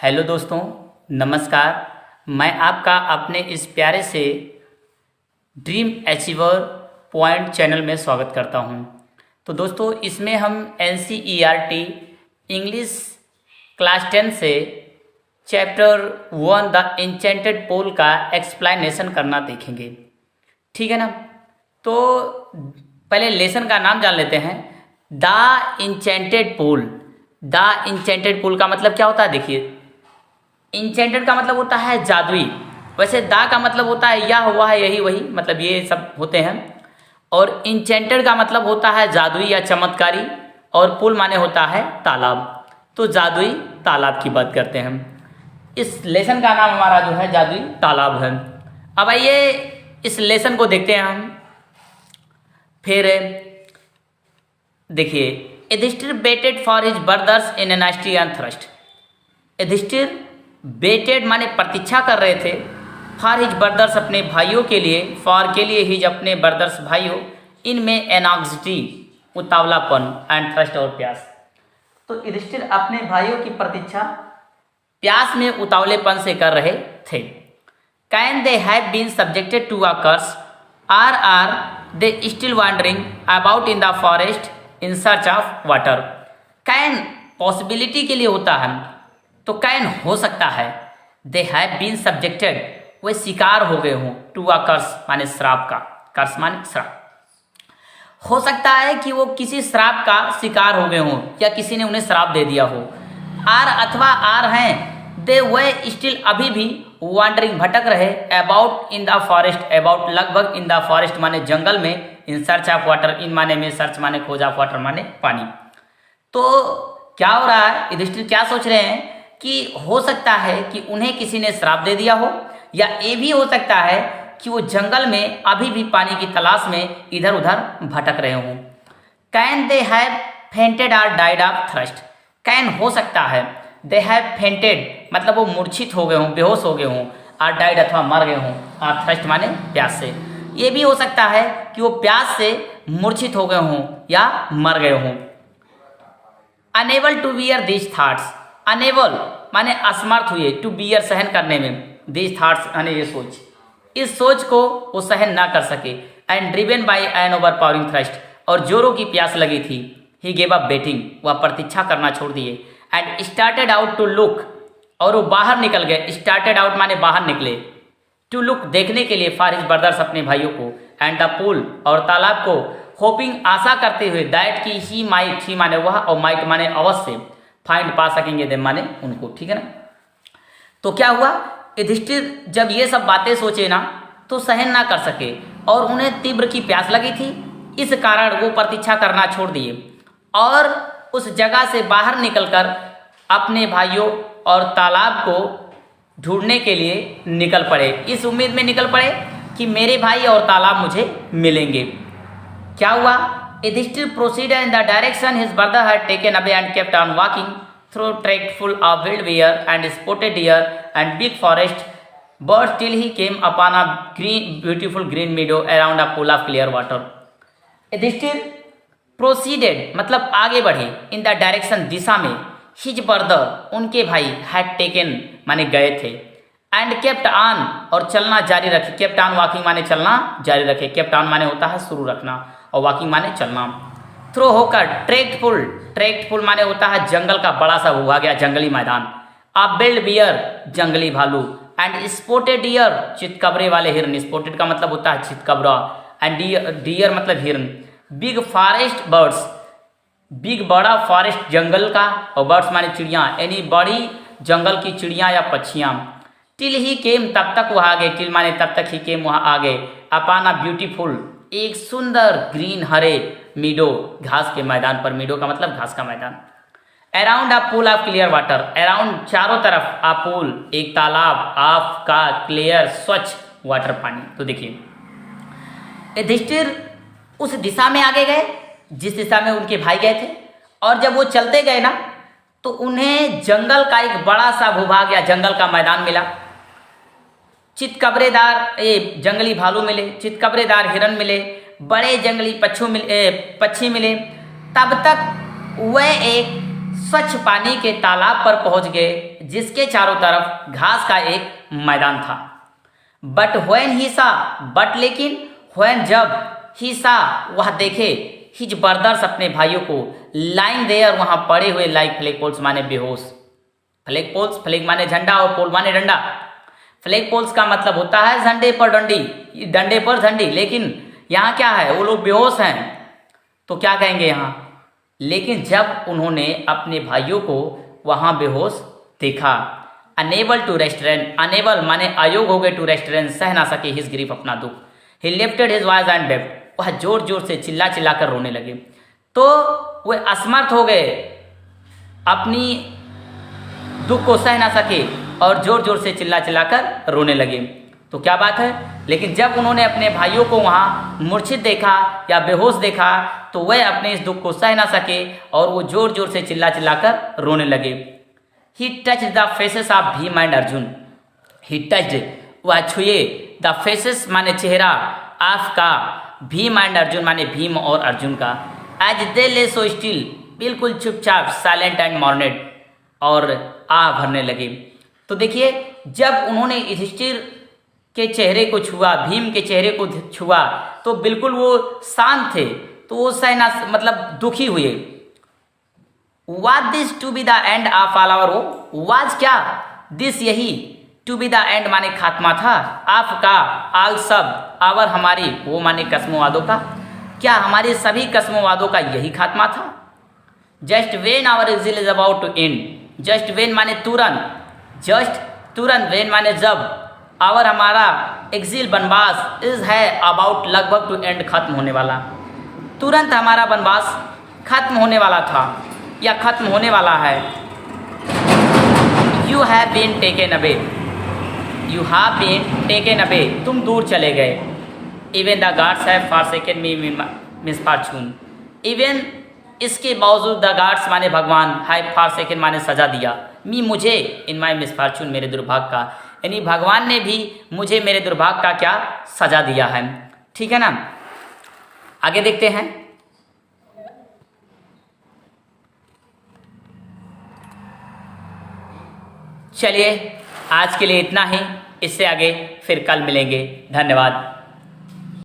Hello दोस्तों, नमस्कार। मैं आपका अपने इस प्यारे से ड्रीम अचीवर पॉइंट चैनल में स्वागत करता हूं। तो दोस्तों, इसमें हम NCERT इंग्लिश क्लास 10 से चैप्टर 1 द इंचेंटेड पोल का एक्सप्लेनेशन करना देखेंगे। ठीक है ना। तो पहले लेसन का नाम जान लेते हैं। The enchanted pool. The enchanted pool का मतलब क्या होता है? देखिए, इंचेंटेड का मतलब होता है जादुई। वैसे दा का मतलब होता है या हुआ है, यही वही मतलब ये सब होते हैं। और इंचेंटेड का मतलब होता है जादुई या चमत्कारी, और पुल माने होता है तालाब। तो जादुई तालाब की बात करते हैं हम। इस लेसन का नाम हमारा जो है जादुई तालाब है। अब आइए इस लेसन को देखते हैं हम। फिर देखिए, Yudhishthir waited for his brothers in an एस्ट्रियन थ्रस्ट। युधिष्ठिर बेटेड माने प्रतीक्षा कर रहे थे, फॉर हिज ब्रदर्स अपने भाइयों के लिए, फॉर के लिए, हिज अपने ब्रदर्स भाइयों, इनमें एनाग्जिटी उतावलापन, एंड थ्रस्ट और प्यास। तो युधिष्ठिर अपने भाइयों की प्रतीक्षा प्यास में उतावलेपन से कर रहे थे। Can they have been subjected to a curse, are they still wandering about in the forest in search of water. Can possibility के लिए होता है, तो कैन हो सकता है। दे हैव बीन सब्जेक्टेड, वे शिकार हो गए हों, टू अ कर्स माने श्राप का, कर्स माने श्राप। हो सकता है कि वो किसी श्राप का शिकार हो गए हों या किसी ने उन्हें श्राप दे दिया हो। आर अथवा आर हैं, दे वे स्टिल अभी भी वॉन्डरिंग भटक रहे, about in the forest, about लगभग, इन द फॉरेस्ट माने जंगल में, इन सर्च ऑफ वाटर, इन माने में सर्च माने खोज ऑफ वाटर माने पानी। तो क्या हो रहा है? युधिष्ठिर क्या सोच रहे हैं कि हो सकता है कि उन्हें किसी ने श्राप दे दिया हो, या ये भी हो सकता है कि वो जंगल में अभी भी पानी की तलाश में इधर उधर भटक रहे हों। Can they have fainted or died of thirst. Can हो सकता है, दे हैव फेंटेड मतलब वो मूर्छित हो गए हों, बेहोश हो गए हों, आर डाइड अथवा मर गए हों, आर थ्रस्ट माने प्यास से। ये भी हो सकता है कि वो प्यास से मूर्छित हो गए हों या मर गए हों। Unable to bear these thoughts. Unable माने असमर्थ हुए, टू बियर सहन करने में, दीज थॉट्स माने ये सोच, इस सोच को वो सहन ना कर सके। And driven by an overpowering thirst, और जोरों की प्यास लगी थी। ही गेव अप बेटिंग, वह प्रतीक्षा करना छोड़ दिए। And started out to look, और वो बाहर निकल गए। स्टार्टेड आउट माने बाहर निकले, टू लुक देखने के लिए, फॉर हिज ब्रदर्स अपने भाइयों को, एंड द पूल और तालाब को, होपिंग आशा करते हुए, दैट की ही माइट, ही माने वह, और माइट माने अवश्य, फाइंड पा सकेंगे दे माने उनको। ठीक है ना। तो क्या हुआ? युधिष्ठिर जब ये सब बातें सोचे ना, तो सहन ना कर सके, और उन्हें तीव्र की प्यास लगी थी। इस कारण वो प्रतीक्षा करना छोड़ दिए और उस जगह से बाहर निकलकर अपने भाइयों और तालाब को ढूंढने के लिए निकल पड़े। इस उम्मीद में निकल पड़े कि मेरे भाई और तालाब मुझे मिलेंगे। क्या हुआ? Yuधिष्ठिर proceeded in the direction his brother had taken away and kept on walking through tract full of wild bear and spotted deer and big forest birds till he came upon a beautiful green meadow around a pool of clear water. Yudhishthir proceeded मतलब आगे बढ़े, in the direction दिशा में, his brother उनके भाई had taken माने गए थे, and kept on और चलना जारी रखे। kept on walking माने चलना जारी रखे। kept on माने होता है शुरू रखना, और वॉकिंग माने चलना। थ्रो होकर, ट्रैक्ट फुल माने होता है जंगल का बड़ा सा हुआ गया जंगली मैदान। आ बिल्ड बियर जंगली भालू, एंड स्पोटेड डियर चितकबरे वाले हिरन। स्पोटेड का मतलब होता है चितकबरा, एंड डियर मतलब हिरन। बिग फॉरेस्ट बर्ड्स, बिग बड़ा फॉरेस्ट जंगल का, और बर्ड्स माने चिड़िया, यानी बड़ी जंगल की चिड़िया या पक्षियाँ। टिल ही केम तब तक वह आगे, टिल माने तब तक ही केम वहाँ आगे, अपान अ ब्यूटीफुल एक सुंदर ग्रीन हरे मीडो घास के मैदान पर। मीडो का मतलब घास का मैदान। Around a pool of clear water, around चारों तरफ, अ पूल एक तालाब, ऑफ का क्लियर स्वच्छ वाटर पानी। तो देखिए, युधिष्ठिर उस दिशा में आगे गए जिस दिशा में उनके भाई गए थे, और जब वो चलते गए ना, तो उन्हें जंगल का एक बड़ा सा भूभाग या जंगल का मैदान मिला। चितकबरेदार जंगली भालू मिले, चितकबरेदार हिरन मिले, बड़े जंगली पक्षी मिले। तब तक वह एक स्वच्छ पानी के तालाब पर पहुंच गए जिसके चारों तरफ घास का एक मैदान था। बट व्हेन ही सा, बट लेकिन, व्हेन जब, ही सा वह देखे, हिज ब्रदर्स अपने भाइयों को, लाइन देयर वहां पड़े हुए, लाइक फ्लैग पोल्स माने बेहोश। फ्लैग पोल्स, फ्लैग माने झंडा और पोल माने डंडा। फ्लैग पोल्स का मतलब होता है झंडे पर डंडी, डंडे पर झंडी, लेकिन यहाँ क्या है, वो लोग बेहोश हैं, तो क्या कहेंगे यहाँ। लेकिन जब उन्होंने अपने भाइयों को वहां बेहोश देखा, अनेबल टू रेस्ट्रेन, अनेबल माने अयोग हो गए, टू रेस्ट्रेन सह ना सके, हिज ग्रीफ अपना दुख, ही lifted his voice and wept, वह जोर जोर से चिल्ला चिल्ला कर रोने लगे। तो वे असमर्थ हो गए, अपनी दुख को सह ना सके और जोर जोर से चिल्ला चिल्ला कर रोने लगे। तो क्या बात है, लेकिन जब उन्होंने अपने भाइयों को वहां मूर्छित देखा या बेहोश देखा, तो वह अपने इस दुख को सह ना सके और वो जोर जोर से चिल्ला चिल्ला कर रोने लगे। He touch the faces of Bhim and Arjun, he touch वह छुए, द फेसेस माने चेहरा, ऑफ का, भीम एंड अर्जुन माने भीम और अर्जुन का, एज दे ले सो स्टिल, बिल्कुल चुपचाप, साइलेंट एंड मॉर्नेड, और भरने लगे। तो देखिए, जब उन्होंने युधिष्ठिर के चेहरे को छुआ, भीम के चेहरे को छुआ, तो बिल्कुल वो शांत थे, तो वो सहना मतलब दुखी हुए। Was this to be the end of all our, was क्या, दिस यही, टू बी द एंड माने खात्मा था, ऑफ का, ऑल सब, आवर हमारी, वो माने कस्मोवादों का, क्या हमारे सभी कस्मोवादों का यही खात्मा था। Just when our exile is about to end, just when माने तुरंत, जस्ट तुरंत, वेन माने जब, आवर हमारा, एग्जिल वनवास, इज है अबाउट लगभग टू एंड खत्म होने वाला, तुरंत हमारा वनवास खत्म होने वाला था या खत्म होने वाला है। You have been taken away, you have been taken away, तुम दूर चले गए। Even the gods have forsaken me misfortune, even इसके बावजूद, द गॉड्स माने भगवान, हैव फॉरसेकन माने सजा दिया, मी मुझे, इन माई मिसफॉर्चून मेरे दुर्भाग्य का, यानी भगवान ने भी मुझे मेरे दुर्भाग्य का क्या सजा दिया है। ठीक है ना, आगे देखते हैं। चलिए आज के लिए इतना ही, इससे आगे फिर कल मिलेंगे। धन्यवाद।